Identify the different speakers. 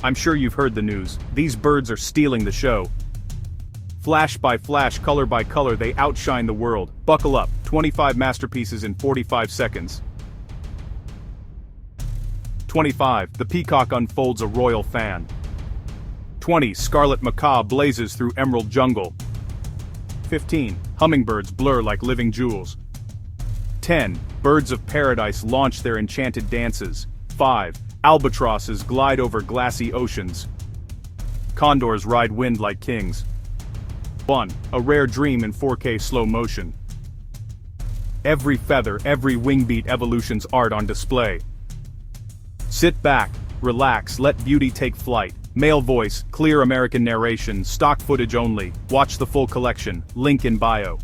Speaker 1: I'm sure you've heard the news. These birds are stealing the show. Flash by flash, color by color, they outshine the world. Buckle up, 25 masterpieces in 45 seconds. 25. The peacock unfolds a royal fan. 20. Scarlet macaw blazes through emerald jungle. 15. Hummingbirds blur like living jewels. 10. Birds of paradise launch their enchanted dances. 5. Albatrosses glide over glassy oceans. Condors ride wind like kings. 1. A rare dream in 4K slow motion. Every feather, every wing beat, evolution's art on display. Sit back, relax, let beauty take flight. Male voice, clear American narration, stock footage only. Watch the full collection, link in bio.